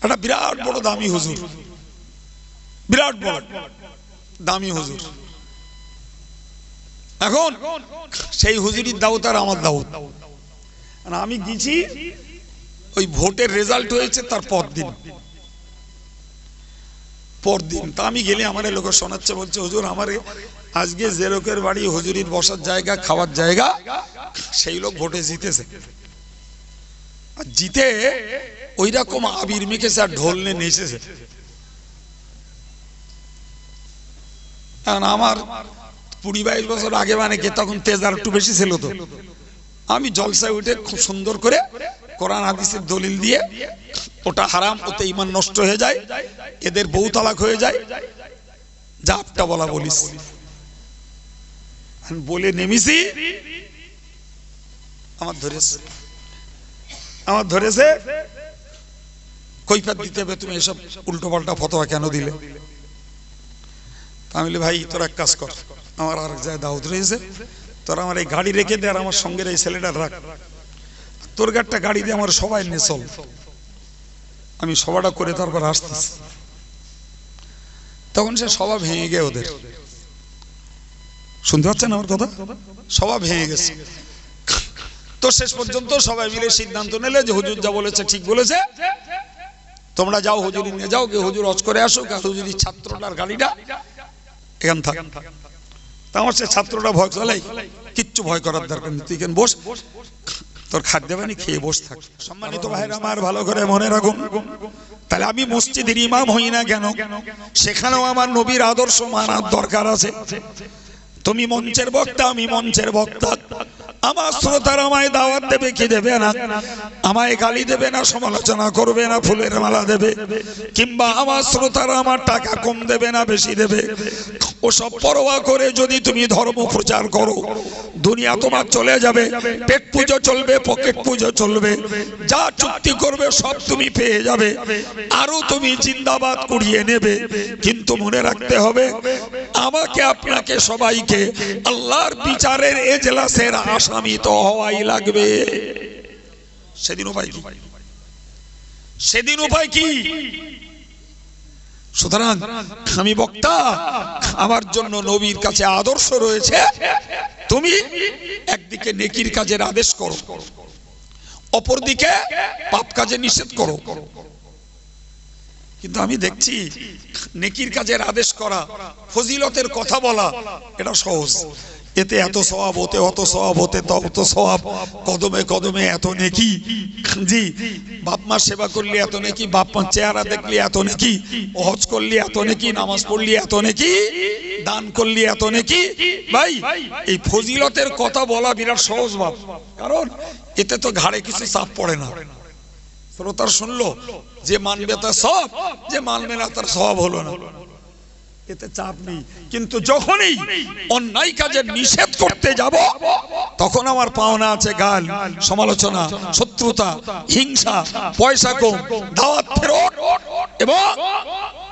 একটা বিরাট বড় দামি হুজুর, বিরাট বড় দামি হুজুর। এখন সেই হুজুরির দাওয়াত আর আমার দাওয়াত। আমি গেছি, ওই ভোটের রেজাল্ট হয়েছে তার পরদিন। তা আমি গেলে আমার লোক শোনাচ্ছে, বলছে হুজুর আমার আজকে যে লোকের বাড়ি হুজুরির বসার জায়গা, খাওয়ার জায়গা, সেই লোক ভোটে জিতেছে। আর জিতে ওই রকম আবির মেখেছে আর ঢোল নিয়ে নেচেছে। আমার 20-22 বছর আগে, মানে কি তখন তেজ আর একটু বেশি ছিল। তো আমি জলসায় উঠে খুব সুন্দর করে কোরআন হাদিসের দলিল দিয়ে, ওটা হারাম, ওতে ঈমান নষ্ট হয়ে যায়, এদের বউ তালাক হয়ে যায়, যা আপটা বলা বলিস বলে নেমেছি। আমার ধরেছে কৈফিয়ত দিতে হবে, তুমি এসব উল্টো পাল্টা ফতোয়া কেন দিলে? আমি বলি ভাই তোর এক কাজ কর, আমার আর এক জায়গায় দাওয়াত রয়েছে, তোরা আমার এই গাড়ি রেখে দে, আর আমার সঙ্গে এই ছেলেটা রাখ, তোর একটা গাড়ি দিয়ে আমার সবাই নিয়ে চল, আমি সভাটা করে তারপর আসতেছি। তখন সে সভা ভেঙে গে ওদের, শুনতে পাচ্ছেন আমার কথা? সভা ভেঙে গেছে। তো শেষ পর্যন্ত সবাই মিলে সিদ্ধান্ত নিলে যে হুজুর যা বলেছে ঠিক বলেছে, তোমরা যাও হুজুরি নিয়ে যাও, কে হুজুর হজ করে আসো, হুজুরি ছাত্রটার গাড়িটা এখান থাক। আমার সে ছাত্রটা ভয় চলে, কিচ্ছু ভয় করার দরকার নেই, তুই কেন বস, তোর খাদ্য বানি খেয়ে বস থাক। সম্মানিত ভাইরা আমার, ভালো করে মনে রাখুন, তাহলে আমি মসজিদের ইমাম হই না কেন, সেখানেও আমার নবীর আদর্শ মানার দরকার আছে। তুমি মঞ্চের বক্তা, আমি মঞ্চের বক্তা, আমার শ্রোতার আমায় দাওয়াত দেবে কি দেবে না, আমায় গালি দেবে না, সমালোচনা করবে না, ফুলের মালা দেবে, কিংবা আমার শ্রোতারা আমার টাকা কম দেবে না বেশি দেবে, ওসব পরোয়া করে যদি তুমি ধর্ম প্রচার করো, দুনিয়া তোমার চলে যাবে, পেট পুজো চলবে, পকেট পুজো চলবে, যা চুক্তি করবে সব তুমি পেয়ে যাবে, আরো তুমি জিন্দাবাদ কুড়িয়ে নেবে। কিন্তু মনে রাখতে হবে, আমাকে আপনাকে সবাইকে আল্লাহর বিচারের এজলাসের আসামি তো হওয়াই লাগবে। সেদিন উপায় কি? সেদিন উপায় কি? সুতরাং আমি বক্তা, আমার জন্য নবীর কাছে আদর্শ রয়েছে, তুমি একদিকে নেকির কাজের আদেশ করো, অপরদিকে পাপ কাজে নিষেধ করো। কিন্তু আমি দেখছি নেকির কাজের আদেশ করা, ফজিলতের কথা বলা, এটা সহজ, এতে এত সওয়াব, ওতে অত সওয়াব, ওতে তত সওয়াব, কদমে কদমে এত নেকি, জি, বাপ মা সেবা করলে এত নেকি, বাপ মা চেহারা দেখলে এত নেকি, হজ করলে এত নেকি, নামাজ পড়লে এত নেকি, দান করলে এত নেকি। ভাই এই ফজিলতের কথা বলা বিরাট সহজ বাপ, কারণ এতে তো ঘাড়ে কিছু চাপ পড়ে না। শ্রোতার শুনলো, যে মানবে তার সওয়াব, যে মানবে না তার সওয়াব হলো না, এতে চাপ নেই। কিন্তু যখনই অন্যায় কাজে নিষেধ করতে যাব, তখন আমার পাওনা আছে গাল, সমালোচনা, শত্রুতা, হিংসা, পয়সা কম, দাওয়াত ফেরত, এবং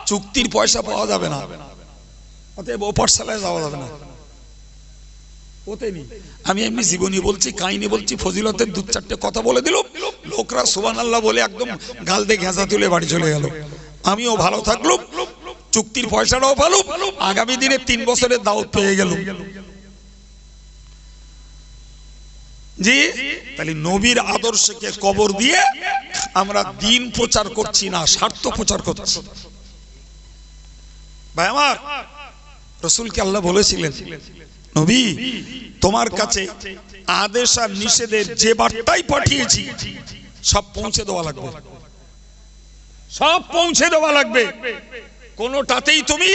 চুক্তির পয়সা পাওয়া যাবে না, অতএব ও পাঠশালায় যাওয়া যাবে না। ওতে নেই, আমি এমনি জীবনী বলছি, কাহিনী বলছি, ফজিলতের দু চারটে কথা বলে দিল, লোকরা সুবহানাল্লাহ বলে একদম গাল দিয়ে ঘেঁষা তুলে বাড়ি চলে গেল, আমিও ভালো থাকলাম, চুক্তির পয়সাটাও ভালো, আগামী দিনে 3 বছরের দাওয়াত পেয়ে গেল। জি, তাহলে নবীর আদর্শকে কবর দিয়ে আমরা দিন প্রচার করছি না, স্বার্থ প্রচার করছি। ভাই আমার, রাসূলকে আল্লাহ বলেছিলেন, নবী তোমার কাছে আদেশ আর নিষেধের যে বার্তাই পাঠিয়েছি সব পৌঁছে দেওয়া লাগবে, সব পৌঁছে দেওয়া লাগবে, কোনোটাতেই তুমি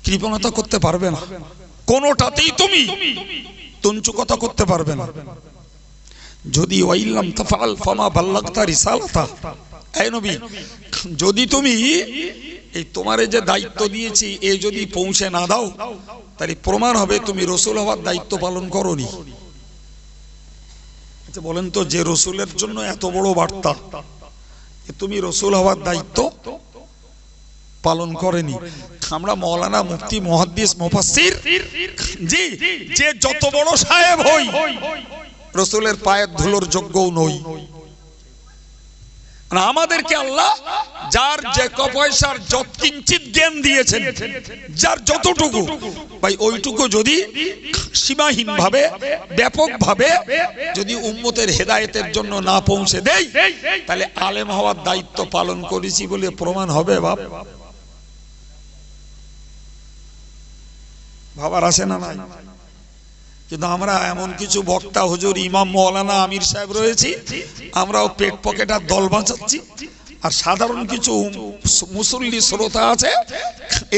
কৃপণতা করতে পারবে না, কোনোটাতেই তুমি তঞ্চুকতা করতে পারবে না। যদি ওয়াইল্লাম তাফআল ফামা বাল্লাগতা রিসালাতা, এই নবী যদি তুমি এই তোমারে যে দায়িত্ব দিয়েছি এ যদি পৌঁছে না দাও, তাহলে প্রমাণ হবে তুমি রাসূল হওয়ার দায়িত্ব পালন করোনি। আচ্ছা বলেন তো, যে রাসূলের জন্য এত বড় বার্তা, তুমি রাসূল হওয়ার দায়িত্ব পালন করেনি। আমরা মাওলানা, মুফতি, মুহাদ্দিস, মুফাসসির, জি, যে যত বড় সাহেব হই, রাসূলের পায়ের ধুলোর যোগ্যও নই। আমাদেরকে আল্লাহ যার যে পয়সার যৎকিঞ্চিত জ্ঞান দিয়েছেন, যার যতটুকু ভাই, ওইটুকু যদি সীমাহীন ভাবে ব্যাপক ভাবে যদি উম্মতের হেদায়েতের জন্য না পৌঁছে দেই, তাহলে আলেম হওয়ার দায়িত্ব পালন করেছি বলে প্রমাণ হবে। ভাবার আসে না? নাই। কিন্তু আমরা এমন কিছু বক্তা, হুজুর, ইমাম, মৌলানা, আমির সাহেব রয়েছি, আমরাও পেট পকেটার দল বাঁচাচ্ছি। আর সাধারণ কিছু মুসল্লি শ্রোতা আছে,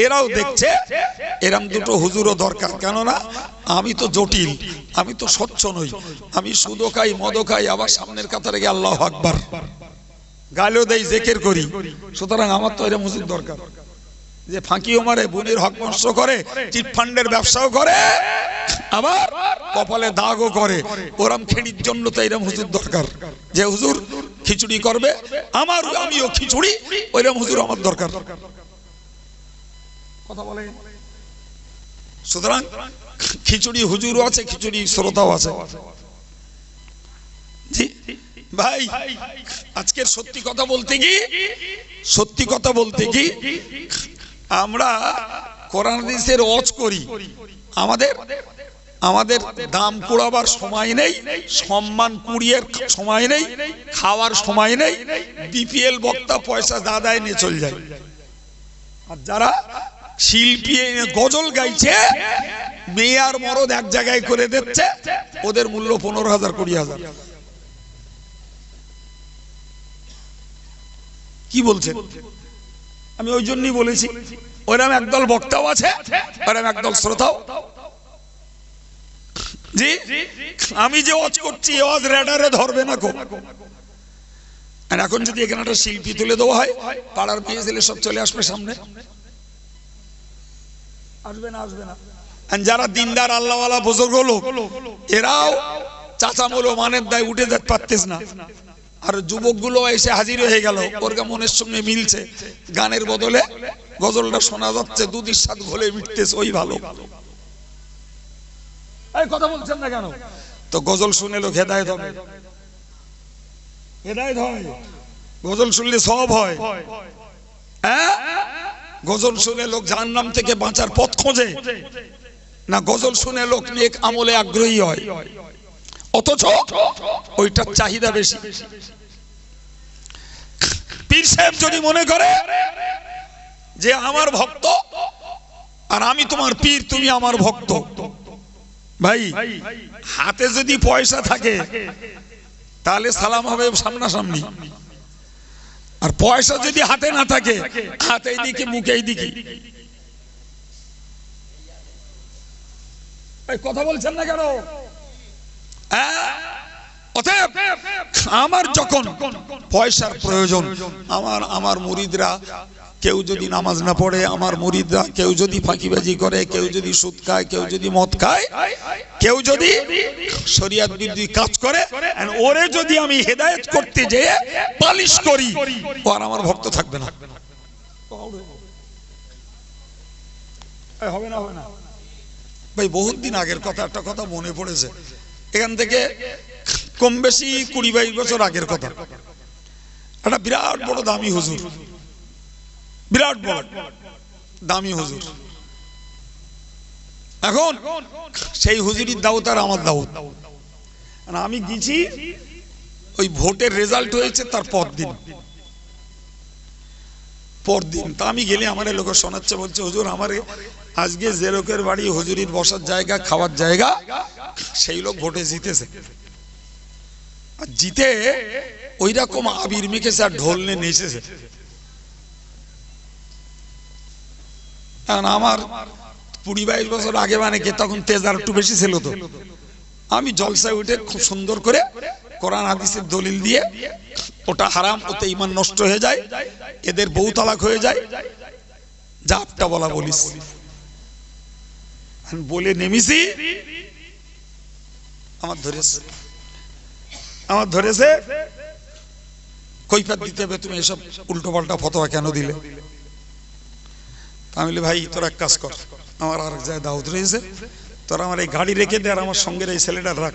এরাও দেখছে এরম দুটো হুজুরও দরকার। কেননা আমি তো জটিল, আমি তো স্বচ্ছ নই, আমি সুদও খাই, মদও খাই, আবার সামনের কাতারে গিয়ে আল্লাহু আকবার গালিও দেই, জিকির করি। সুতরাং আমার তো এরম হুজুর দরকার, যে ফাঁকিও মারে, বোনের হক নষ্ট করে, চিটফান্ডের ব্যবসাও করে, আবার কপালে দাগও করে। ওরম খেড়ির জন্য তো এরম হুজুর দরকার, যে হুজুর খিচুড়ি করবে, আমিও খিচুড়ি, ওইরকম হুজুর আমার দরকার। কথা বলে। সুতরাং খিচুড়ি হুজুরও আছে, খিচুড়ি শ্রোতাও আছে। জি ভাই, আজকের সত্যি কথা বলতে কি আমরা কোরআন হাদিসের ওয়াজ করি, আমাদের দাম কুড়াবার সময় নেই, সম্মান কুড়িয়ে সময় নেই, খাওয়ার সময় নেই। বিপিএল বক্তা পয়সা দাদায় নিয়ে চলে যায়। আর যারা শিল্পী গজল গাইছে, মেয়ে আর মরদ এক জায়গায় করে দিচ্ছে, ওদের মূল্য 15,000 20,000। কি বলছেন? আমি ওই জন্যই বলেছি, ওইরকম একদল বক্তাও আছে, ওইরকম একদল শ্রোতাও। জি, আমি যে ওয়াজ করছি, ওয়াজ রেডারে ধরবে না কো। আর এখন যদি এখানে একটা শিল্পী তুলে দেওয়া হয়, পাড়ার মেয়ে ছেলে সব চলে আসবে সামনে। আসবে না? যারা দিনদার আল্লাহওয়ালা বুজুর্গ লোক, এরাও চাচামুলো মানের দায় উঠে যেতে পারতেছ না। আর যুবকগুলো এসে হাজির হয়ে গেল, ওর মনের সঙ্গে মিলছে, গানের বদলে গজলটা শোনা যাচ্ছে, দুধের স্বাদ ঘোলে মিটতেছে, ওই ভালো। এই কথা বলছেন না কেন? তো গজল শুনে লোক হেদায়েত হবে, গজল শুনলে সব হয়। গজল শুনে লোক জাহান্নাম থেকে বাঁচার পথ খোঁজে না, গজল শুনে লোক নেক আমলে আগ্রহী হয়, অথচ ওইটার চাহিদা বেশি। পীর সাহেব যদি মনে করে যে আমার ভক্ত আর আমি তোমার পীর, তুমি আমার ভক্ত, ভাই হাতে যদি পয়সা থাকে তাহলে সালাম হবে সামনাসামনি। আর পয়সা যদি হাতে না থাকে, হাতে দিকে মুখেই দিকে। কথা বলছেন না কেন? অতএব আমার যখন পয়সার প্রয়োজন, আমার মুরিদরা কেউ যদি নামাজ না পড়ে, আমার মুরিদরা কেউ যদি ফাঁকিবাজি করে, কেউ যদি সুদ খায়, কেউ যদি মদ খায়, কেউ যদি শরিয়ত বিরোধী কাজ করে, ওরে যদি আমি হেদায়েত করতে যেয়ে পালিশ করি, ও আর আমার ভক্ত থাকবে না। হবে না ভাই। বহুত দিন আগের কথা, একটা কথা মনে পড়েছে, এখান থেকে কম বেশি 20-22 বছর আগের কথা। একটা বিরাট বড় দামি হুজুর, বিরাট বড় দামি হুজুর। এখন সেই হুজুরির দাওয়াত আর আমার দাওয়াত। আমি গেছি, ওই ভোটের রেজাল্ট হয়েছে তার পরদিন। তা আমি গেলে আমার লোক শোনাচ্ছে, বলছে হুজুর আমার আজকে যে লোকের বাড়ি হুজুরির বসার জায়গা, খাওয়ার জায়গা, সেই লোক ভোটে জিতেছে। আর জিতে ওই রকম আবির মেখেছে আর ঢোল নিয়ে নেচেছে। আমার 20-22 বছর আগে, মানে কি তখন তেজ আর একটু বেশি ছিল। তো আমি জলসায় উঠে খুব সুন্দর করে কোরআন হাদিসের দলিল দিয়ে, ওটা হারাম, ওতে ঈমান নষ্ট হয়ে যায়, এদের বউ তালাক হয়ে যায়, যা আপটা বলা বলিস বলে নেমেছি। আমার ধরেছে কৈফিয়ত দিতে হবে, তুমি এসব উল্টো পাল্টা ফতোয়া কেন দিলে? আমি বলি ভাই তোর এক কাজ কর, আমার আর এক জায়গায় দাওয়াত রয়েছে, তোর আমার এই গাড়ি রেখে দে, আর আমার সঙ্গের এই ছেলেটা রাখ,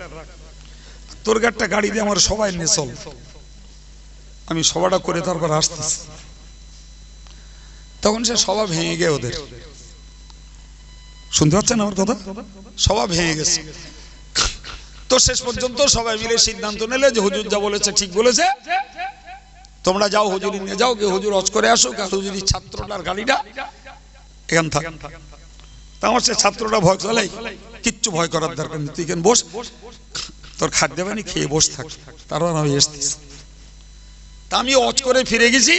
তোর একটা গাড়ি দিয়ে আমার সবাই নিয়ে চল। আমি সভাটা করে তারপর আসতেছি। তখন সে সভা ভেঙে গিয়ে ওদের, শুনতে পাচ্ছেন আমার কথা, সভা ভেঙে গেছে। তো শেষ পর্যন্ত সবাই মিলে সিদ্ধান্ত নিলে যে হুজুর যা বলেছে ঠিক বলেছে, তোমরা যাও হুজুরি নিয়ে যাও, কে হুজুর হজ করে আসো, কে হুজুরি ছাত্রটার গাড়িটা এখান থাক। তা আমার সে ছাত্রটা ভয় চলে, কিচ্ছু ভয় করার দরকার নেই, তুই কেন বস, তোর খাট দেবে না, খেয়ে বস থাক, তারপর আমি এসতেছি। তা আমি হজ করে ফিরে গেছি,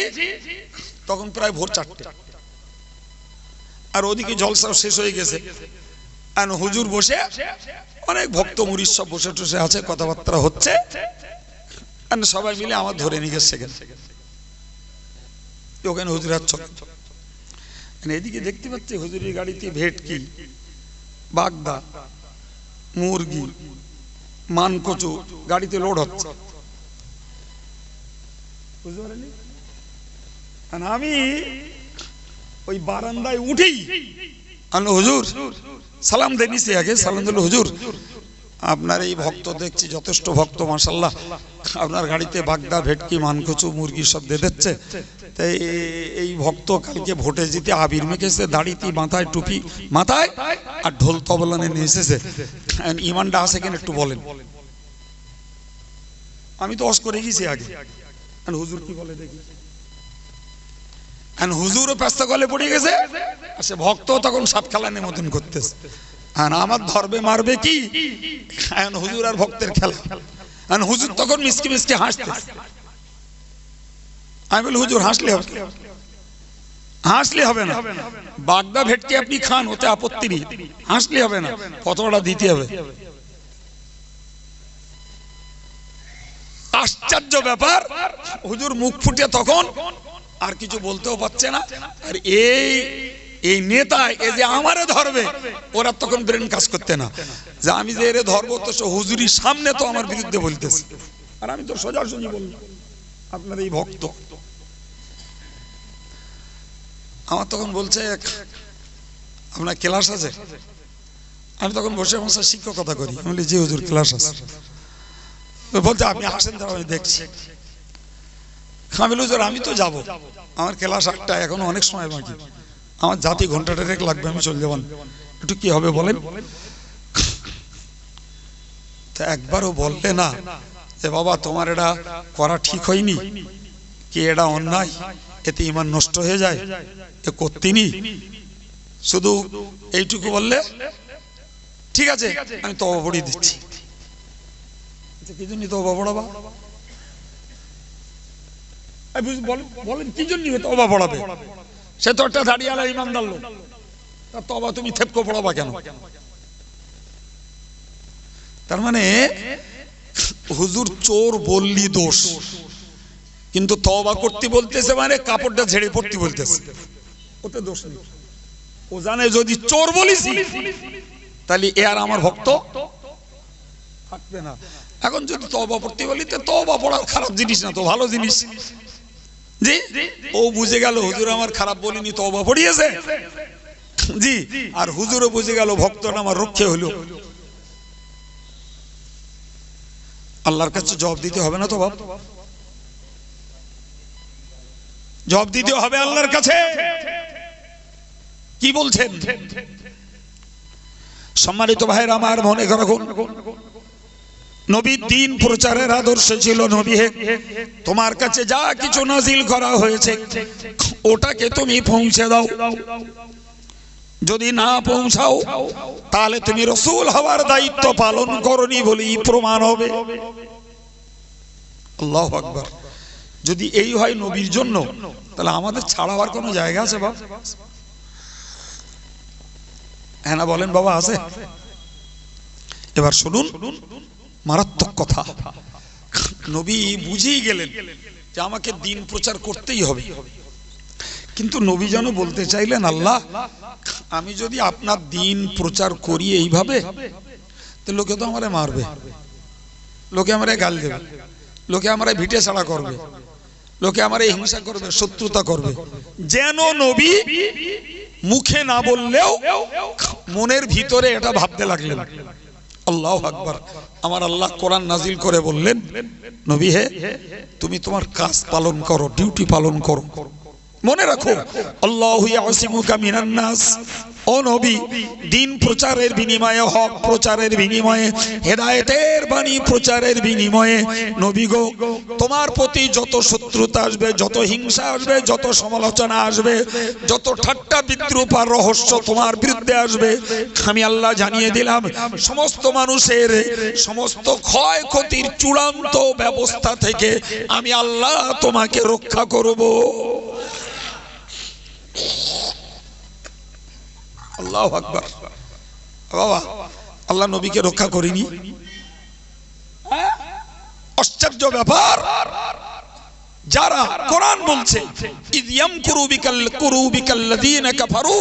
তখন প্রায় ভোর 4টে, আর ওদিকে জলসাও শেষ হয়ে গেছে। আর হুজুর বসে, অনেক ভক্ত মুরিদ সব বসে টসে আছে, কথাবার্তা হচ্ছে, আর সবাই মিলে আমার ধরে নিয়ে গেছে ওখানে হুজুরাত চলে। এদিকে দেখতে পাচ্ছি হুজুরের গাড়িতে ভেটকি, বাগদা, মুরগি, মানকচু গাড়িতে লোড হচ্ছে। আমি ওই বারান্দায় উঠেই হুজুর সালাম দিয়ে নিছি, আগে সালাম দিল, হুজুর আপনার এই ভক্ত দেখছি যথেষ্ট ভক্ত, মাশাআল্লাহ, আপনার গাড়িতে বাগদা, ভেটকি, মানকচু, মুরগি সব দিয়ে দিচ্ছে। তাই এই ভক্ত কালকে ভোটে জিতে আবির মেখেছে, দাড়িতে, মাথায় টুপি মাথায়, আর ঢোল তবলা নিয়ে এসেছে, ইমানটা আছে কিনা একটু বলেন। আমি তো অস করে গেছি আগে, হুজুর কি বলে দেখি। হুজুরও পেস্তা গলে পড়ে গেছে, আর সে ভক্ত তখন সাপ খেলানের মতন করতেছে, আর আমার ধরবে মারবে কি, হুজুর আর ভক্তের খেলা। হুজুর তখন মিসকি মিসকি হাসতেছে। আমি বলি হুজুর হাসলে হবে, হাসলে হবে না, বাগদা ভেটকি আপনি খান, ওতে আপত্তি নেই, হাসলে হবে না, কতটা দিতে হবে। আশ্চর্য ব্যাপার, হুজুর মুখ ফুটে তখন আর কিছু বলতেও পারছে না। আর এই নেতা এ যে আমারে ধরবে, ওরা তখন ব্রেন কাজ করতে না, যে আমি যে এরে ধরবো, তো হুজুরির সামনে তো আমার বিরুদ্ধে বলতেছে, আর আমি তো সোজাসুজি বললাম আপনার এই ভক্ত। আমার তখন বলছে আপনার ক্লাস আছে, আমি তখন বসে আমার সাথে শিক্ষকতা করি, আমি বলি জি হুজুর ক্লাস আছে। বলছে আপনি আসেন, তাহলে আমি দেখছি। আমি বলি হুজুর আমি তো যাবো, আমার ক্লাস 8টা, এখনো অনেক সময় বাকি, আমার জাতি ঘন্টাটা লাগবে, আমি চলে যাবো, একটু কি হবে বলেন। তা একবারও বললে না যে বাবা তোমার এটা করা ঠিক হয়নি, কি এটা অন্যায়, এতে ঈমান নষ্ট হয়ে যায়, এ করতেনি। শুধু এইটুকু বললে ঠিক আছে আমি তওবা পড়িয়ে দিচ্ছি। কি জন্য তওবা পড়াবা? বলেন কি জন্য তওবা পড়াবে? সে তো একটা দাঁড়িয়ালা ইমানদার লোক, তার তওবা তুমি থেপকো পড়াবা কেন? তার মানে হুজুর চোর বললি দোষ, কিন্তু তওবা করতে বলতেছে মানে কাপড়টা ঝেড়ে পড়তে বলতেছে, ওতে দোষ নেই। ও জানে যদি চোর বলিস তাহলে এ আর আমার ভক্ত থাকবে না। এখন যদি তওবা পড়তে বলি, তো তওবা পড়া খারাপ জিনিস না, তো ভালো জিনিস। জি, ও বুঝে গেল হুজুর আমার খারাপ বলিনি, তওবা পড়িয়েছে। জি, আর হুজুরও বুঝে গেল ভক্তটা আমার রক্ষে হলো। আল্লাহর কাছে জবাব দিতে হবে না তো বাপ? জবাব দিতে হবে আল্লাহর কাছে। কি বলছেন? সম্মানিত ভাইরা আমার, মনে রাখুন নবীর দ্বীন প্রচারের আদর্শ ছিল, নবী হে তোমার কাছে যা কিছু নাজিল করা হয়েছে ওটাকে তুমি পৌঁছে দাও, যদি না পৌঁছাও তাহলে তুমি রাসূল হওয়ার দায়িত্ব পালন করনি বলেই প্রমাণ হবে। আল্লাহু আকবার। যদি এই হয় নবীর জন্য, তাহলে আমাদের ছাড়াবার কোনো জায়গা আছে বাবা? হ্যাঁ না বলেন বাবা, আছে? এবার শুনুন মারাত্মক কথা। নবী বুঝেই গেলেন যে আমাকে দ্বীন প্রচার করতেই হবে, কিন্তু নবী যেন বলতে চাইলেন আল্লাহ আমি যদি আপনার দ্বীন প্রচার করি এইভাবে, তো লোকে তো আমারে মারবে, লোকে আমারে গাল দেবে, লোকে আমারে ভিটে ছাড়া করবে, লোকে আমারে হিংসা করবে, শত্রুতা করবে। যেন নবী মুখে না বললেও মনের ভিতরে এটা ভাবতে লাগলেন। আল্লাহু আকবার। আমার আল্লাহ কোরআন নাজিল করে বললেন, নবী হে, তুমি তোমার কাজ পালন করো, ডিউটি পালন করো। মনে রাখো, আল্লাহু ইয়াসিমুকা মিনান নাস। ও নবী, দিন প্রচারের বিনিময়ে, হক প্রচারের বিনিময়ে, হেদায়েতের বাণী প্রচারের বিনিময়ে নবী গো, তোমার প্রতি যত শত্রুতা আসবে, যত হিংসা আসবে, যত সমালোচনা আসবে, যত ঠাট্টা বিদ্রূপ আর রহস্য তোমার বিরুদ্ধে আসবে, আমি আল্লাহ জানিয়ে দিলাম, সমস্ত মানুষের সমস্ত ক্ষয়ক্ষতির চূড়ান্ত ব্যবস্থা থেকে আমি আল্লাহ তোমাকে রক্ষা করব। আল্লাহু আকবার। বাবা, আল্লাহ নবীকে রক্ষা করেনি? আশ্চর্য ব্যাপার। যারা কোরআন বলছে ইয ইয়ামকুরু বিকাল্লাযীনা কাফারু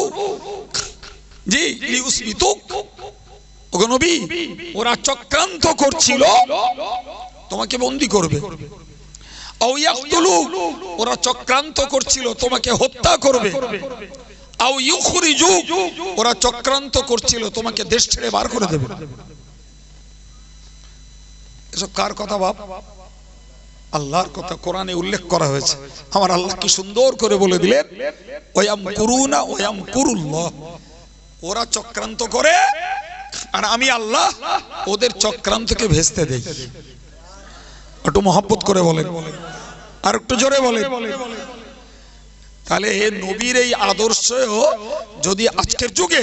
জি লিউসবিতুক, ওগো নবী, ওরা চক্রান্ত করছিল তোমাকে বন্দী করবে। আও ইয়াকতুলুক, ওরা চক্রান্ত করছিল তোমাকে হত্যা করবে। আও ইউখরিজুক, ওরা চক্রান্ত করছিল তোমাকে দেশ ছেড়ে বার করে দেবে। এসব কার কথা বাপ? আল্লাহর কথা কোরআনে উল্লেখ করা হয়েছে। আমার আল্লাহ কি সুন্দর করে বলে দিলেন, ওয়ায়ামকুরুনা ওয়ায়ামকুরুল্লাহ। ওরা চক্রান্ত করে আর আমি আল্লাহ ওদের চক্রান্তকে ভেস্তে দেই। একটু মহব্বত করে বলেন, আর একটু জোরে বলেন। তাহলে নবীর এই আদর্শ যদি আজকের যুগে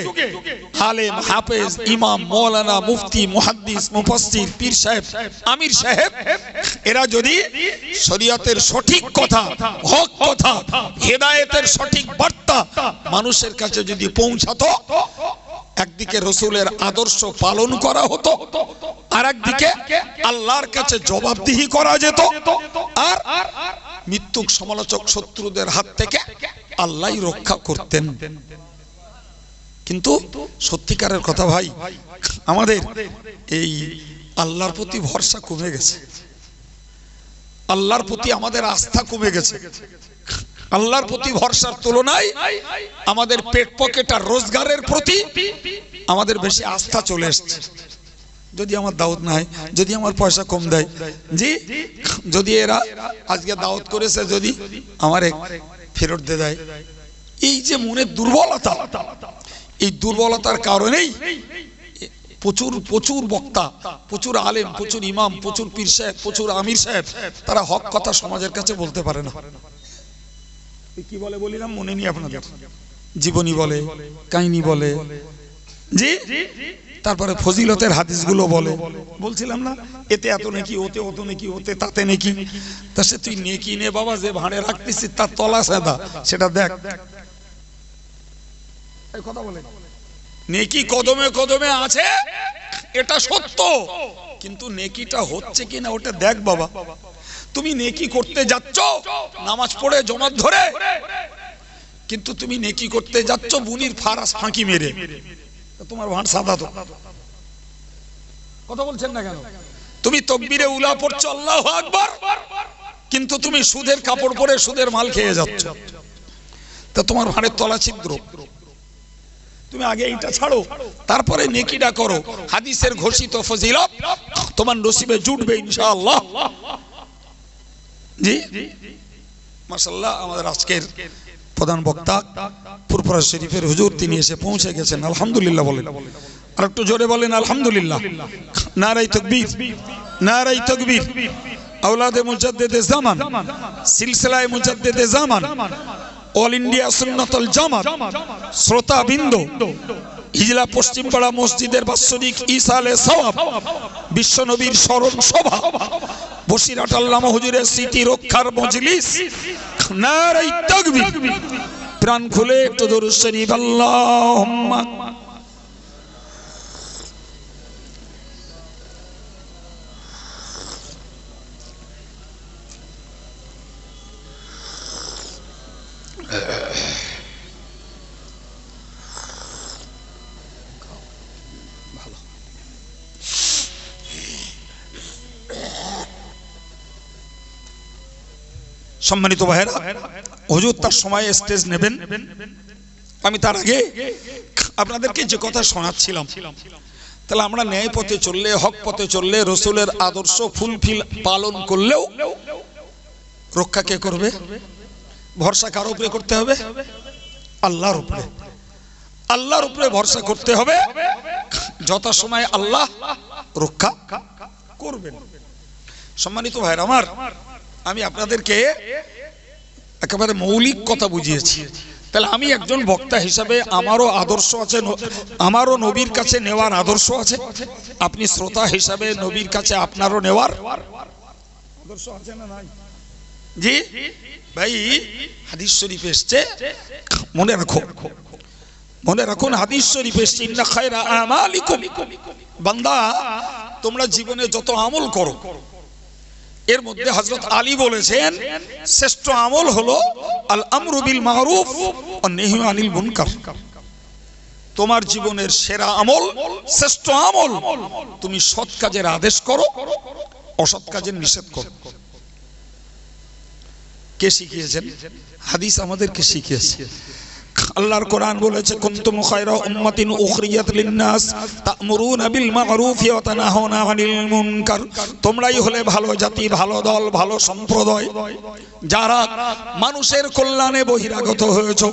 আলেম, হাফেজ, ইমাম, মৌলানা, মুফতি, মুহাদ্দিস, মুফাসসির, পীর সাহেব, আমির সাহেব, এরা যদি শরীয়তের সঠিক কথা, হক কথা, হেদায়েতের সঠিক বার্তা মানুষের কাছে যদি পৌঁছাতো, একদিকে রসুলের আদর্শ পালন করা হতো, আর একদিকে আল্লাহর কাছে জবাবদিহি করা যেত, আর মৃত্যুক সমালোচক শত্রুদের হাত থেকে আল্লাহই রক্ষা করতেন। কিন্তু সত্যিকারের কথা ভাই, আমাদের এই আল্লাহর প্রতি ভরসা কমে গেছে, আল্লাহর প্রতি আমাদের আস্থা কমে গেছে। আল্লাহর প্রতি ভরসার তুলনায় আমাদের পেট পকেট আর রোজগারের প্রতি আমাদের বেশি আস্থা চলে এসছে। যদি আমার দাওয়াত না হয়, যদি আমার পয়সা কম দেয়, জি, যদি এরা আজকে দাওয়াত করেছে যদি আমার ফেরত দিয়ে দেয়, এই যে মনের দুর্বলতা, এই দুর্বলতার কারণেই প্রচুর প্রচুর বক্তা, প্রচুর আলেম, প্রচুর ইমাম, প্রচুর পীর সাহেব, প্রচুর আমির সাহেব, তারা হক কথা সমাজের কাছে বলতে পারে না। কি বলে বলিলাম মনে নেই আপনাদের? জীবনী বলে, কাহিনী বলে, জি, তারপরে ফজিলতের হাদিসগুলো বলে। বলছিলাম না, এতে এত নাকি, ওতে অত নাকি, ওতে তাতে নাকি। তা সে তুই নেকি নে বাবা, যে ভাঁড়ে রাখতেছিস তার তলা সাদা, সেটা দেখ। কথা বলে, নেকি কদমে কদমে আছে, এটা সত্য, কিন্তু নেকিটা হচ্ছে কিনা ওটা দেখ বাবা। তুমি নেকি করতে যাচ্ছ নামাজ পড়ে জমাত ধরে, কিন্তু তুমি নেকি করতে যাচ্ছ বুনির ফারাস ফাঁকি মেরে, তোমার ভাঁড় সাদা তো। কথা বলছেন না কেন? তুমি তাকবীরে উলা পড়ছো আল্লাহু আকবার, কিন্তু তুমি সুদের কাপড় পরে সুদের মাল খেয়ে যাচ্ছ, তা তোমার ভাঁড়ের তলা ছিদ্র। তুমি আগে এইটা ছাড়ো, তারপরে নেকিটা করো। হাদিসের ঘোষিত ফজিলত তোমার নসিবে জুটবে ইনশাআল্লাহ। জি, মাশাআল্লাহ। আমাদের আজকের প্রধান বক্তা ফুরফুরা শরীফের হুজুর, তিনি এসে পৌঁছে গেছেন, আলহামদুলিল্লাহ বলেন। আর একটু জোরে বলেন আলহামদুলিল্লাহ। নারায়ে তাকবীর, নারায়ে তাকবীর। আওলাদে মুজাদ্দিদে জামান, সিলসিলায়ে মুজাদ্দিদে জামান, অল ইন্ডিয়া সুন্নাতুল জামাত শ্রোতাবৃন্দ, হিজলা পশ্চিমপাড়া মসজিদের বাৎসরিক ইসালে সওয়াব বিশ্ব নবীর স্মরণ সভা, বসিরহাট আল্লামা হুজুরের স্মৃতি রক্ষার মজলিস, নারায়ে তাকবীর। প্রাণ খুলে একটু দরুদ শরীফ আল্লাহুম্মা। সম্মানিত ভাইরা, হুজুর তার সময় স্টেজ নেবেন। আমি তার আগে আপনাদেরকে যে কথা শোনাচ্ছিলাম, তাহলে আমরা ন্যায় পথে চললে, হক পথে চললে, রসুলের আদর্শ ফুলফিল পালন করলেও রক্ষা কে করবে? ভরসা কার উপরে করতে হবে? আল্লাহর উপরে। আল্লাহর উপরে ভরসা করতে হবে, যথাসময়ে আল্লাহ রক্ষা করবেন। সম্মানিত ভাইরা আমার, আমি আপনাদেরকে একেবারে মৌলিক কথা বুঝিয়েছি। তাহলে আমি একজন বক্তা হিসাবে আমারও আদর্শ আছে, আমারও নবীর কাছে নেওয়ার আদর্শ আছে। আপনি শ্রোতা হিসাবে নবীর কাছে আপনারও নেওয়ার আদর্শ আছে না নাই? জি ভাই, হাদিস শরীফ এসেছে, মনে রাখো, মনে রাখুন, হাদিস শরীফ এসেছে, ইন্না খায়রা আমালিকুম, বান্দা তোমরা জীবনে যত আমল করো এর মধ্যে হযরত আলী বলেছেন শ্রেষ্ঠ আমল হলো আল আমরু বিল মারুফ ওয়ান নাহয়ু আনিল মুনকার। তোমার জীবনের সেরা আমল, শ্রেষ্ঠ আমল, তুমি সৎ কাজের আদেশ করো, অসৎ কাজের নিষেধ করো। কে শিখিয়েছেন? হাদিস আমাদেরকে শিখিয়েছে। আল্লাহর কোরআন বলেছে, কুনতুম খায়রা উম্মাতিন উখরিজাত লিন-নাস তা'মুরুনা বিল মা'রুফি ওয়া তানহাউনা আনিল মুনকার। তোমরাই হলে ভালো জাতি, ভালো দল, ভালো সম্প্রদায়, যারা মানুষের কল্যাণে বহিরাগত হয়েছো,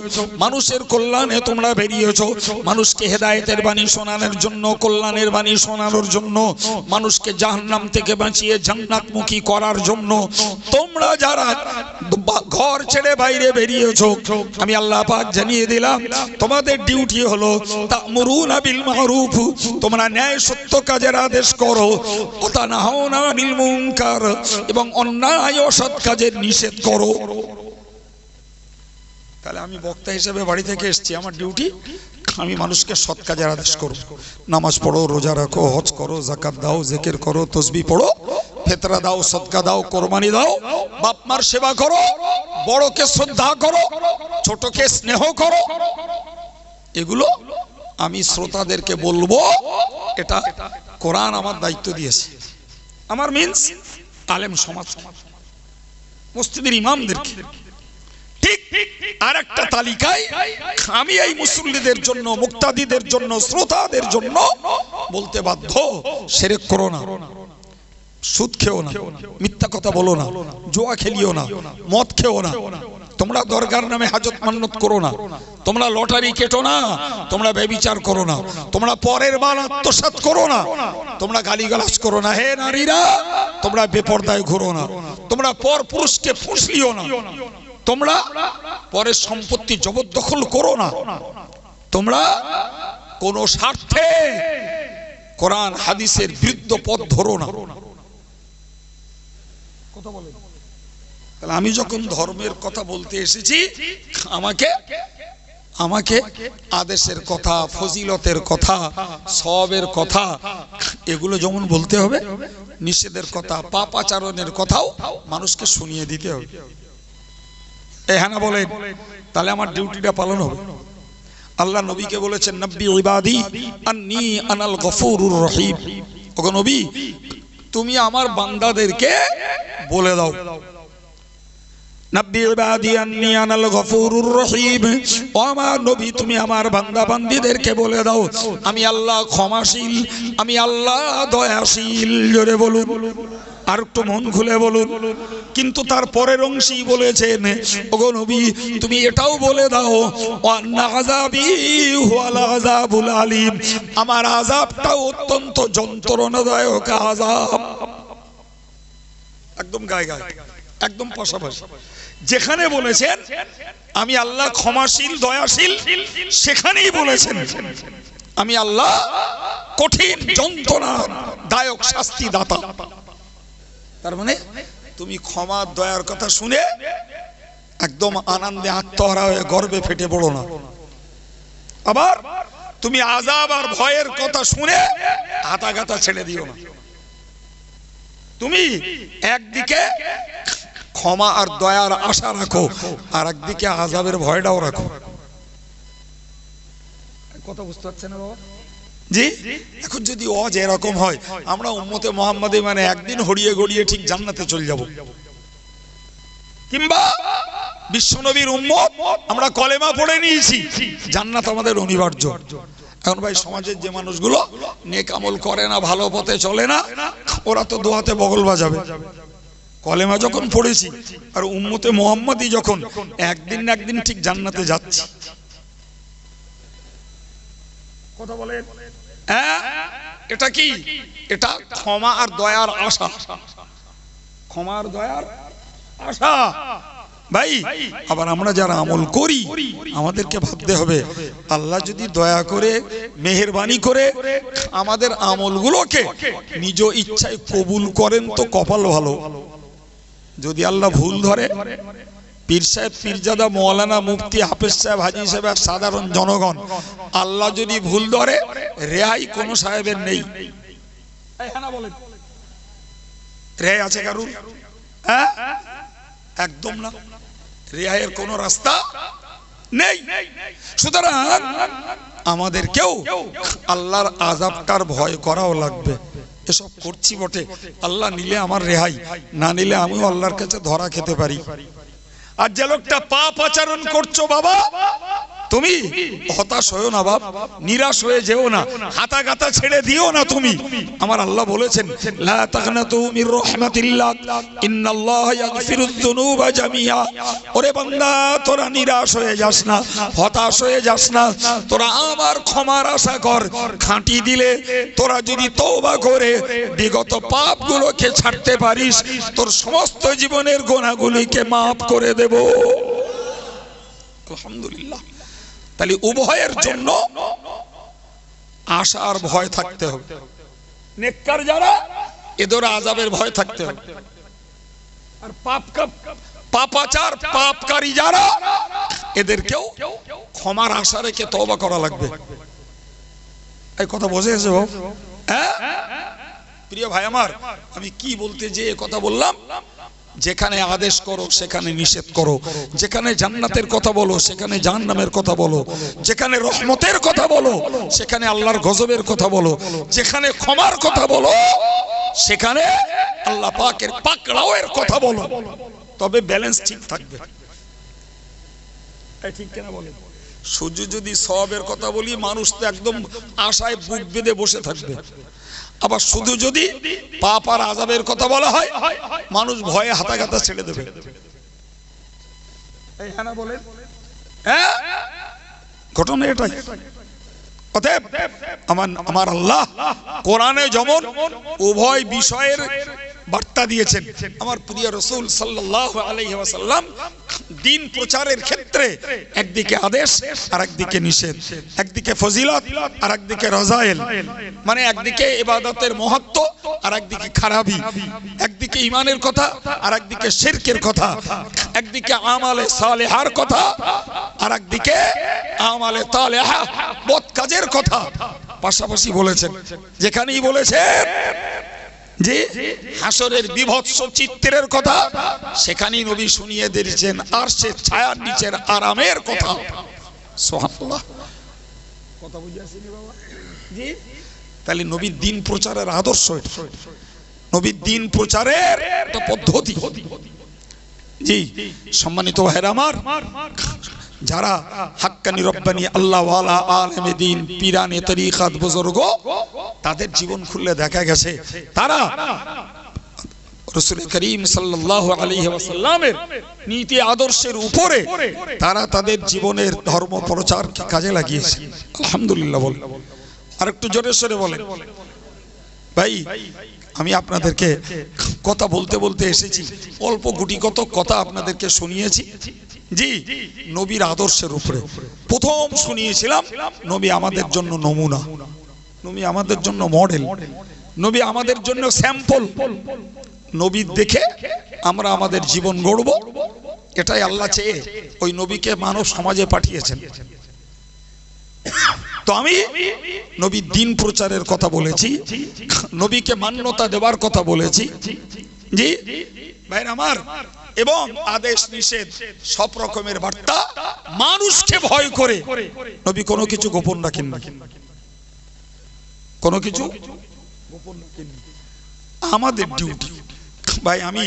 মানুষের কল্যাণে তোমরা বেরিয়েছো, মানুষকে হেদায়েতের বাণী শোনানোর জন্য, কল্যাণের বাণী শোনানোর জন্য, মানুষকে জাহান্নাম থেকে বাঁচিয়ে জান্নাতমুখী করার জন্য তোমরা যারা ঘর ছেড়ে বাইরে বেরিয়েছো, আমি আল্লাহ পাক জানিয়ে দিলাম তোমাদের ডিউটি হলো তা'মুরুনা বিল মা'রুফ, তোমরা ন্যায় সত্য কাজের আদেশ করো, ওয়া তানহাউনা আনিল মুনকার, এবং অন্যায় অসৎ কাজের নিষেধ করো। তাহলে আমি বক্তা হিসেবে বাড়ি থেকে এসেছি, আমার ডিউটি আমি মানুষকে সৎ কাজের আদেশ করব। নামাজ পড়ো, রোজা রাখো, হজ করো, যাকাত দাও, জিকির করো, তাসবিহ পড়ো, ফিতরা দাও, সদকা দাও, কুরবানি দাও, বাপ মার সেবা করো, বড়কে শ্রদ্ধা করো, ছোটকে স্নেহ করো। এগুলো আমি শ্রোতাদেরকে বলবো, এটা কোরআন আমার দায়িত্ব দিয়েছে। আমার মিন্স আলেম সমাজ, মসজিদের ইমামদেরকে। ঠিক আর একটা তালিকায় আমি এই মুসল্লিদের জন্য, মুক্তাদিদের জন্য, শ্রোতাদের জন্য বলতে বাধ্য, শিরক করো না, সুদ খেও না, মিথ্যা কথা বলো না, জুয়া খেলিও না, মদ খেও না, তোমরা দরগার নামে হাজত মান্নত করো না, তোমরা লটারি কেটো না, তোমরা ব্যভিচার করো না, তোমরা পরের মাল আত্মসাৎ করো না, তোমরা গালিগালাজ করো না, হে নারীরা তোমরা বেপরদায় ঘুরো না, তোমরা পর পুরুষকে ফুসলিও না, তোমরা পরের সম্পত্তি জবরদখল করো না, তোমরা কোন স্বার্থে কোরআন হাদিসের বিরুদ্ধ পথ ধরো না। কথা বলেন। তাহলে আমি যখন ধর্মের কথা বলতে এসেছি, আমাকে আদেশের কথা, ফজিলতের কথা, সওয়াবের কথা, এগুলো যেমন বলতে হবে, নিষেধের কথা, পাপ আচরণের কথাও মানুষকে শুনিয়ে দিতে হবে। হ্যাঁ না বলেন, তাহলে আমার ডিউটিটা পালন হবে। আল্লাহ নবীকে বলেছেন, নব্বি ইবাদি আন্নী আনাল গফুরুর রহিম। ওগো নবী, তুমি আমার বান্দাদেরকে বলে দাও, নব্বি ইবাদি আন্নী আনাল গফুরুর রহিম, ও আমার নবী তুমি আমার বান্দা বান্দীদেরকে বলে দাও আমি আল্লাহ ক্ষমাশীল, আমি আল্লাহ দয়াশীল। জোরে বলুন, আর একটু মন খুলে বলুন। কিন্তু তার পরের অংশই বলেছেন, ওগো নবী তুমি এটাও বলে দাও ওয়ান্না আযাবি হুয়াল আযাবুল আলীম, আমার আযাবটাও অত্যন্ত যন্ত্রণাদায়ক আযাব। একদম গায়ে গায়ে, একদম পাশাপাশি। যেখানে বলেছেন আমি আল্লাহ ক্ষমাশীল দয়াশীল, সেখানেই বলেছেন আমি আল্লাহ কঠিন যন্ত্রণাদায়ক শাস্তি দাতা। তার মানে তুমি ক্ষমা দয়ার কথা শুনে একদম আনন্দে আত্মহারা হয়ে গর্বে ফেটে পড়ো না। আবার তুমি আযাব আর ভয়ের কথা শুনে হাতাগাতা ছেড়ে দিও না। তুমি একদিকে ক্ষমা আর দয়ার আশা রাখো, আর একদিকে আযাবের ভয়টাও রাখো। কথা বুঝতে পারছেন না বাবা? জি, এখন যদি ওয়াজ এরকম হয়, আমরা উম্মতে মুহাম্মাদি মানে একদিন হড়িয়ে গড়িয়ে ঠিক জান্নাতে চলে যাব, কিংবা বিশ্বনবীর উম্মত আমরা কলেমা পড়ে নিয়েছি, জান্নাত আমাদের অনিবার্য। এখন ভাই সমাজের যে মানুষগুলো নেক আমল করে না, ভালো পথে চলে না, ওরা তো দোয়াতে বগল বাজাবে। কলেমা যখন পড়েছি আর উম্মতে মুহাম্মাদি যখন একদিন না একদিন ঠিক জান্নাতে যাচ্ছি, কথা বলেন। হ্যাঁ, এটা কি? এটা ক্ষমা আর দয়ার আশা, ক্ষমা আর দয়ার আশা ভাই। আবার আমরা যারা আমল করি আমাদেরকে ভাবতে হবে আল্লাহ যদি দয়া করে মেহেরবানি করে আমাদের আমলগুলোকে নিজ ইচ্ছায় কবুল করেন তো কপাল ভালো। যদি আল্লাহ ভুল ধরে, পীর সাহেব, পীরজাদা, মৌলানা, মুফতি, হাফেজ সাহেব, হাজি সাহেব আর সাধারণ জনগণ, আল্লাহ যদি ভুল ধরে রেহাই কোন সাহেবের নেই। রেহাই আছে কারুর? হ্যাঁ, একদম না, রেহাইয়ের কোন রাস্তা নেই। সুতরাং আমাদেরকেও আল্লাহর আযাবটার ভয় করাও লাগবে। এসব করছি বটে, আল্লাহ নিলে আমার রেহাই, না নিলে আমিও আল্লাহর কাছে ধরা খেতে পারি। আর যে লোকটা পাপ আচরণ করছো বাবা, তুমি হতাশ হয়েও না বাপ, নিরাশ হয়ে যেও না, হাতা গাতা ছেড়ে দিও না তুমি। আমার আল্লাহ বলেছেন লা তাকনাতু মির রাহমাতিল্লাহ ইন্নাল্লাহা ইয়াগফিরুয যুনুবা জামিআ। ওরে বান্দা, তোরা নিরাশ হয়ে যাস না, হতাশ হয়ে যাস না, তোরা আমার ক্ষমার আশা কর। খাঁটি দিলে তোরা যদি তওবা করে বিগত পাপগুলোকে ছাড়তে পারিস, তোর সমস্ত জীবনের গুনাহগুলিকে maaf করে দেব। আলহামদুলিল্লাহ। তাহলে উভয়ের জন্য আশা আর ভয় থাকতে হবে। নেককার যারা, এদের আযাবের ভয় থাকতে হবে। আর পাপাচার পাপকারী যারা, এদেরকেও ক্ষমার আশা রেখে তওবা করা লাগবে। এই কথা বোঝা গেছে বাবু? হ্যাঁ প্রিয় ভাই আমার, আমি কি বলতে যে কথা বললাম, যেখানে আদেশ করো সেখানে নিষেধ করো, যেখানে জান্নাতের কথা বলো সেখানে জাহান্নামের কথা বলো, যেখানে রহমতের কথা বলো সেখানে আল্লাহর গজবের কথা বলো, যেখানে ক্ষমার কথা বলো সেখানে আল্লাহ পাকের পাকড়াওয়ের কথা বলো। তবে ব্যালেন্স ঠিক থাকবে। ঠিক কিনা বলেন? শুধু যদি সওয়াবের কথা বলি, মানুষ তো একদম আশায় বুক বেঁধে বসে থাকবে। আবার শুধু যদি পাপ আর আযাবের কথা বলা হয়, মানুষ ভয়ে হাতাগাতা ছেড়ে দেবে। এই হ্যাঁ না বলেন? হ্যাঁ, ঘটনা এটাই। অতএব আমার আল্লাহ কোরআনে যেমন উভয় বিষয়ের বার্তা দিয়েছেন, আমার প্রিয় রাসূল সাল্লাল্লাহু আলাইহি ওয়াসাল্লাম দ্বীন প্রচারের ক্ষেত্রে একদিকে আদেশ আর একদিকে নিষেধ, একদিকে ফজিলত আর একদিকে রাযাইল, মানে একদিকে ইবাদতের মহত্ব আর একদিকে খারাপি, একদিকে ঈমানের কথা আর একদিকে শিরকের কথা, একদিকে আমালে সালেহার কথা আর একদিকে আমালে তালেহা বদ কাজের কথা পাশাপাশি বলেছেন। যেখানেই বলেছেন যে হাসরের বিভৎস চিত্রের কথা, সেখানেই নবী শুনিয়ে দিয়েছেন আর সে ছায়ার নিচের আরামের কথা। সুবহানাল্লাহ। কথা বুঝিয়েছেন বাবা? জি। তাহলে নবীর দ্বীন প্রচারের আদর্শ, নবীর দ্বীন প্রচারের একটা পদ্ধতি। জি সম্মানিত ভাইরা আমার, যারা হাক্কানি রব্বানি আল্লাহ ওয়ালা আলেমে দ্বীন পীরানে তরিকাত বুজুর্গ, তাদের জীবন খুললে দেখা গেছে তারা রাসূল করিম সাল্লাল্লাহু আলাইহি ওয়াসাল্লামের নীতি আদর্শের উপরে তারা তাদের জীবনের ধর্ম প্রচারকে কাজে লাগিয়েছে। আলহামদুলিল্লাহ বলেন। আর একটু জোরে সরে বলেন। ভাই আমি আপনাদেরকে কথা বলতে বলতে এসেছি, অল্প গুটি কত কথা আপনাদেরকে শুনিয়েছি। জি, নবীর আদর্শের উপরে প্রথম শুনিয়েছিলাম নবী আমাদের জন্য নমুনা, নবী আমাদের জন্য মডেল, নবী আমাদের জন্য স্যাম্পল। নবী দেখে আমরা আমাদের জীবন গড়ব, এটাই আল্লাহ চেয়ে ওই নবীকে মানব সমাজে পাঠিয়েছেন। তো আমি নবীর দ্বীন প্রচারের কথা বলেছি, নবীকে মান্যতা দেওয়ার কথা বলেছি। জি ভাইরা আমার, এবং আদেশ নিষেধ সব রকমের বার্তা, মানুষকে ভয় করে নবী কোনো কিছু গোপন রাখেন না, কোনো কিছু গোপন রাখেন। আমাদের ডিউটি ভাই, আমি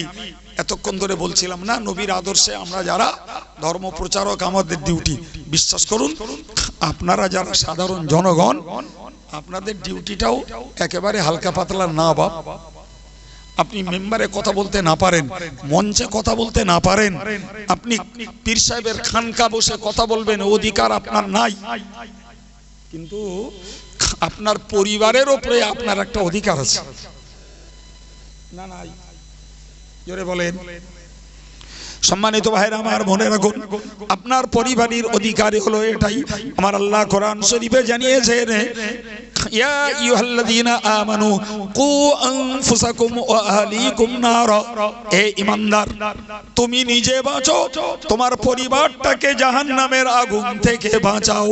এতক্ষণ ধরে বলছিলাম না, নবীর আদর্শে আমরা যারা ধর্ম প্রচারক আমাদের ডিউটি। বিশ্বাস করুন, আপনারা যারা সাধারণ জনগণ, আপনাদের ডিউটিটাও একেবারে হালকা পাতলা না। বাপ, আপনি মেম্বারে কথা বলতে না পারেন, মঞ্চে কথা বলতে না পারেন, আপনি পীর সাহেবের খানকা বসে কথা বলবেন, অধিকার আপনার নাই। কিন্তু আপনার পরিবারের উপরে আপনার একটা অধিকার আছে না? নাই? জোরে বলেন। সম্মানিত ভাইরা আমার, মনে রাখুন, আপনার পরিবারের অধিকার হলো এটাই। আমার আল্লাহ কোরআন শরীফে জানিয়েছেন, ইয়া আইয়ুহাল্লাযীনা আমানু কু আনফুসাকুম ওয়া আহলিকুম নারা। হে ঈমানদার, তুমি নিজে বাঁচো, তোমার পরিবারটাকে জাহান্নামের আগুন থেকে বাঁচাও।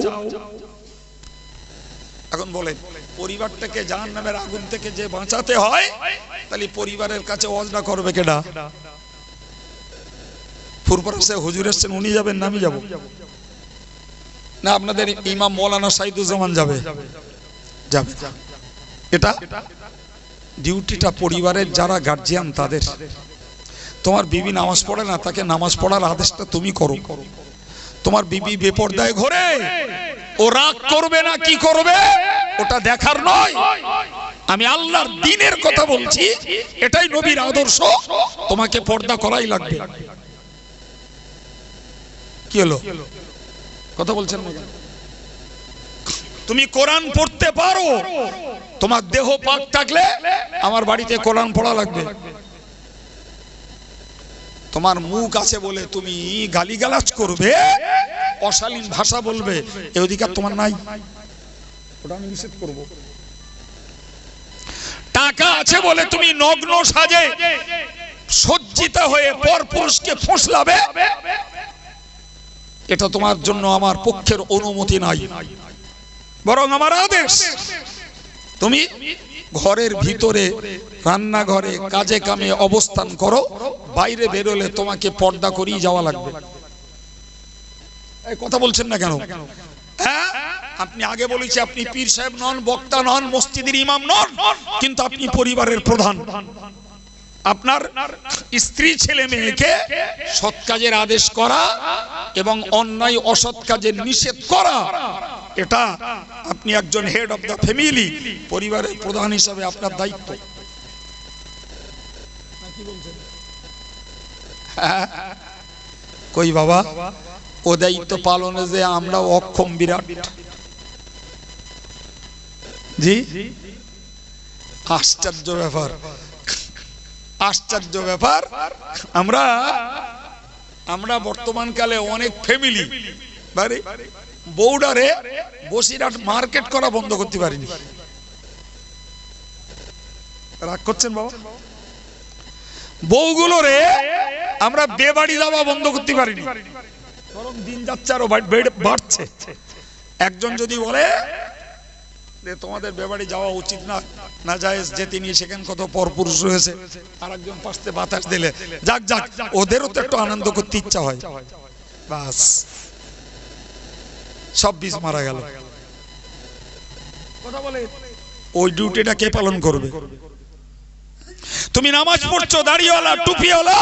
এখন বলেন, পরিবারটাকে জাহান্নামের আগুন থেকে যে বাঁচাতে হয়, তাহলে পরিবারের কাছে ওয়াজটা করবে কেডা? ফুরফুরাসে হুজুর এসেছেন, উনি যাবেন না আমি যাব? না আপনাদের ইমাম মৌলানা সাইদুজ্জামান যাবে? যাবে। এটা ডিউটিটা পরিবারের যারা গার্জিয়ান তাদের। তোমার বিবি নামাজ পড়ে না, তাকে নামাজ পড়ার আদেশটা তুমি করো। তোমার বিবি বেপরদায় ঘোরে, ও রাগ করবে না কি করবে ওটা দেখার নয়। আমি আল্লাহর দ্বীনের কথা বলছি, এটাই নবীর আদর্শ। তোমাকে পর্দা করাই লাগবে। কি হলো, কথা বলছেন না? তুমি কোরআন পড়তে পারো, তোমার দেহ পাক থাকলে আমার বাড়িতে কোরআন পড়া লাগবে। তোমার মুখ আছে বলে তুমি গালিগালাজ করবে, অশালীন ভাষা বলবে, এই অধিকার তোমার নাই। ওটা আমি নিষেধ করব। টাকা আছে বলে তুমি নগ্ন সাজে সজ্জিত হয়ে পরপুরুষকে ফুসলাবে, এটা তোমার জন্য আমার পক্ষের অনুমতি নাই। বরং আমার আদেশ, তুমি ঘরের ভিতরে রান্নাঘরে কাজে কামে অবস্থান করো, বাইরে বেরোলে তোমাকে পর্দা করেই যাওয়া লাগবে। এই কথা বলছেন না কেন? হ্যাঁ, আপনি আগে বলেছি আপনি পীর সাহেব নন, বক্তা নন, মসজিদের ইমাম নন, কিন্তু আপনি পরিবারের প্রধান। আপনার স্ত্রী ছেলে মেয়েকে সৎ কাজের আদেশ করা এবং অন্যায় অসৎ কাজের নিষেধ করা, এটা আপনি একজন হেড অফ দ্য ফ্যামিলি, পরিবারের প্রধান হিসাবে আপনার দায়িত্ব। কই বাবা, ও দায়িত্ব পালনে যে আমরা অক্ষম বিরাট। জি, আশ্চর্য ব্যাপার, আশ্চর্য ব্যাপার। আমরা বর্তমান কালে অনেক ফ্যামিলি বাড়ি বউডারে বসিরহাট মার্কেট করা বন্ধ করতে পারিনি। রাগ করছেন বাবা? বউগুলো রে আমরা বেবাড়ি যাওয়া বন্ধ করতে পারিনি, বরং দিন যাচ্ছে আরো বাড়ছে। একজন যদি বলে তোমাদের বেবাড়ি যাওয়া উচিত না, না যায় যেতে নিয়ে, সেখানে কত পরপুরুষ রয়েছে, আর একজন পাশে বাতাস দিলে যাক যাক, ওদেরও তো একটু আনন্দ করতে ইচ্ছা হয়, বাস সব বীজ মারা গেল। কথা বলে, ওই ডিউটিটা কে পালন করবে? তুমি নামাজ পড়ছো, দাড়িওয়ালা টুপিওয়ালা,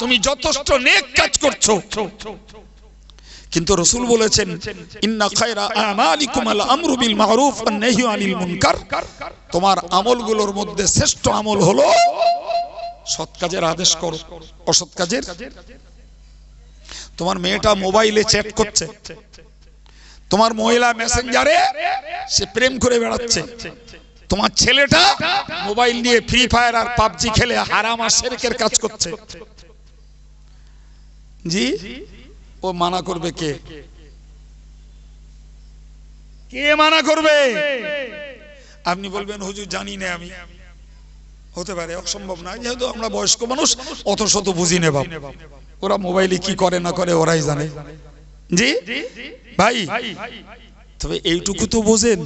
তুমি যথেষ্ট নেক কাজ করছো, কিন্তু রাসূল বলেছেন ইন্না খায়রা আমালিকুম আল আমরু বিল মারুফ ওয়ান নাহয়ু আনিল মুনকার। তোমার আমলগুলোর মধ্যে শ্রেষ্ঠ আমল হলো সৎ কাজের আদেশ করো, অসৎ কাজের। তোমার মেয়েটা মোবাইলে চ্যাট করছে, তোমার মহিলা মেসেঞ্জারে সে প্রেম করে বেড়াচ্ছে, তোমার ছেলেটা মোবাইল নিয়ে ফ্রি ফায়ার আর পাবজি খেলে হারাম আর শিরকের কাজ করছে, জি, ও মানা করবে কে? কে মানা করবে? আপনি বলবেন হুজুর জানি না আমি। হতে পারে, অসম্ভব না, যেহেতু আমরা বয়স্ক মানুষ অত শত বুঝি নেব, ওরা মোবাইলে কি করে না করে ওরাই জানে। জি ভাই, তবে এইটুকু তো বোঝেন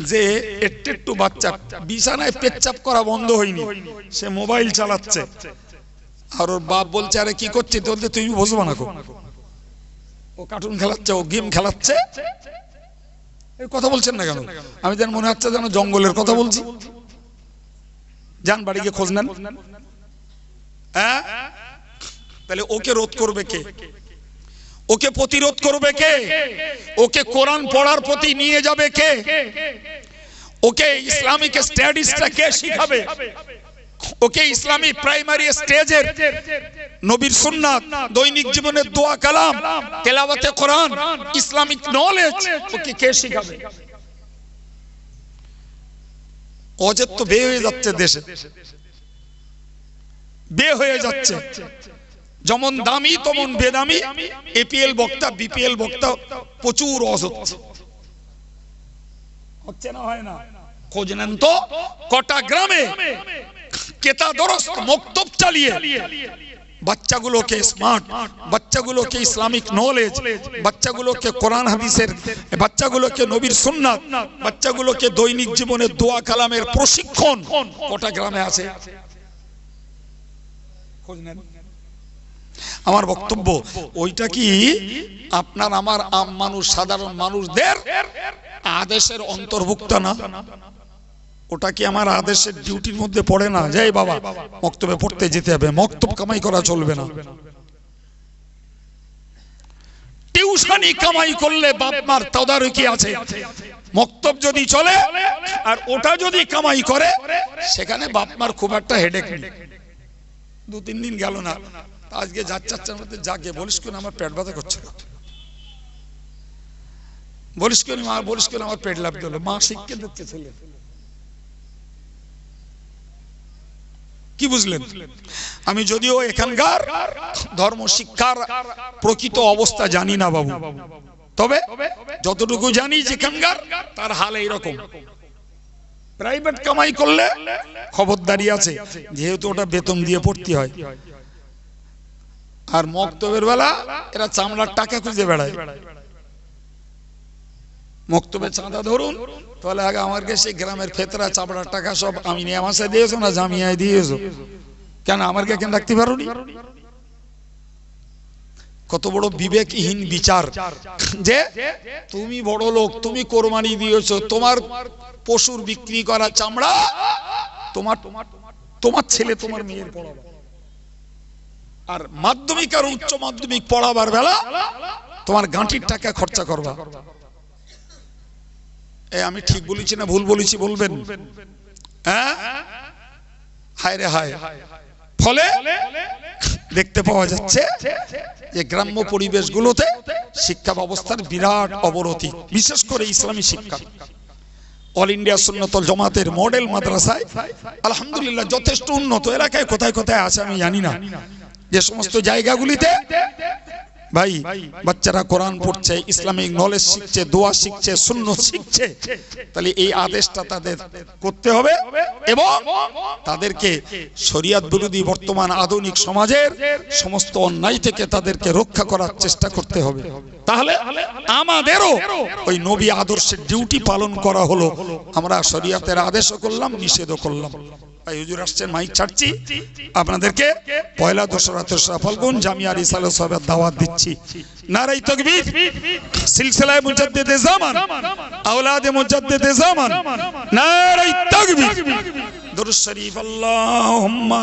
যে একটু বাচ্চা বিছানায় পেচ্ছাপ করা বন্ধ হয়নি, সে মোবাইল চালাচ্ছে, আর ওর বাপ বলছে আরে কি করছে, বলতে তুমি বুঝবা না, ও কার্টুন খেলাচ্ছে, ও গেম খেলাচ্ছে। এই কথা বলছেন না কেন? আমি যেন মনে হচ্ছে যেন জঙ্গলের কথা বলছি। যান বাড়ি গিয়ে খোঁজ নেন, হ্যাঁ, তাহলে ওকে রোধ করবে কে? ওকে প্রতিরোধ করবে কে? ওকে কোরআন পড়ার প্রতি নিয়ে যাবে কে? ওকে ইসলামিক স্টাডিজটা কে শিখাবে? ওকে ইসলামী প্রাইমারি স্টেজের নবীর সুন্নাত, দৈনিক জীবনের দোয়া কালাম, তেলাওয়াতে কোরআন, ইসলামিক নলেজ ওকে কে শিখাবে? অজেত তো বে হয়ে যাচ্ছে, দেশে বে হয়ে যাচ্ছে। যেমন দামি তেমন বেদামি, এপিএল বক্তা বিপিএল বক্তা প্রচুর অজ হচ্ছে। হচ্ছে না হয় না? খোঁজ নেন তো কটা গ্রামে কেতাদরস মক্তব চালিয়ে বাচ্চাগুলোকে স্মার্ট, বাচ্চাগুলোকে ইসলামিক নলেজ, বাচ্চাগুলোকে কোরআন হাদিসের, বাচ্চাগুলোকে নবীর সুন্নাত, বাচ্চাগুলোকে দৈনিক জীবনের দোয়া কালামের প্রশিক্ষণ কটা গ্রামে আছে? খোঁজ নেন। আমার বক্তব্য ওইটা কি আপনার আমার আম মানুষ, সাধারণ মানুষদের আদেশের অন্তর্ভুক্ত না? ওটা কি আমার আদেশের ডিউটির মধ্যে পড়ে না? যাই বাবা মক্তবে পড়তে যেতে হবে, মক্তব কামাই করা চলবে না। টিউশনি কামাই করলে বাপ মার তদারকি আছে। মক্তব যদি চলে আর ওটা যদি কামাই করে, সেখানে বাপ মার খুব একটা হেডেক নেই। 2-3 দিন গেল না, আজকে যাচ্ছার মধ্যে যাকে বলিস কেন আমার পেট ব্যথা করছে, বলিস কেন মা, বলিস কেন আমার পেট লাভ দিল, মা শিখকে দিচ্ছে ছেলে। কি বুঝলেন? আমি যদিও এখানকার ধর্ম শিক্ষার প্রকৃত অবস্থা জানি না বাবু, তবে যতটুকু জানি যেখানকার তার হাল এইরকম। প্রাইভেট কামাই করলে খবরদারি আছে, যেহেতু ওটা বেতন দিয়ে পড়তে হয়। আর মক্তবের বেলা এরা চামড়ার টাকা খুঁজে বেড়ায়। মক্তবে চাঁদা ধরুন, তাহলে আগে আমার কাছে গ্রামের ফেতরা চামড়ার টাকা সব আমি নিয়ে আমাশায় দিয়েছো না জামিয়ায় দিয়েছো, কেন আমার কেন রাখতে পারোনি? কত বড় বিবেকহীন বিচার যে তুমি বড় লোক, তুমি কোরবানি দিয়েছো, তোমার পশুর বিক্রি করা চামড়া তোমার ছেলে তোমার মেয়ের পড়াবে। আর মাধ্যমিক আর উচ্চ মাধ্যমিক পড়াবার বেলা তোমার গাঁটির টাকা খরচা করবা। আমি ঠিক বলেছি না ভুল বলেছি বলবেন? হ্যাঁ, হায় রে হায়। ফলে দেখতে পাওয়া যাচ্ছে যে গ্রাম্য পরিবেশগুলোতে শিক্ষা ব্যবস্থার বিরাট অবনতি, বিশেষ করে ইসলামী শিক্ষা। অল ইন্ডিয়া সুন্নতুল জামাতের মডেল মাদ্রাসায় আলহামদুলিল্লাহ যথেষ্ট উন্নত। এলাকায় কোথায় কোথায় আছে আমি জানি না, যে সমস্ত জায়গাগুলিতে ভাই বাচ্চারা কোরআন পড়ছে, ইসলামিক নলেজ শিখছে, দোয়া শিখছে, সুন্নত শিখছে, তাহলে এই আদেশটা তাদের করতে হবে এবং তাদেরকে শরিয়ত বিরোধী বর্তমান আধুনিক সমাজের সমস্ত অন্যায় থেকে তাদেরকে রক্ষা করার চেষ্টা করতে হবে। তাহলে আমাদেরও ওই নবী আদর্শের ডিউটি পালন করা হলো। আমরা শরিয়তের আদেশও করলাম, নিষেধও করলাম। ভাই হুজুর আসছেন, মাইক ছাড়ছি, আপনাদেরকে পয়লা দোসরা তেসরা ফাল্গুন জামিয়া রিসালা সাহেবের দাওয়াত দিচ্ছি। নারায়ে তাকবীর, সিলসিলায়ে মুজাদ্দিদে জামান, আওলাদে মুজাদ্দিদে জামান, নারায়ে তাকবীর, দুরূদ শরীফ, আল্লাহুম্মা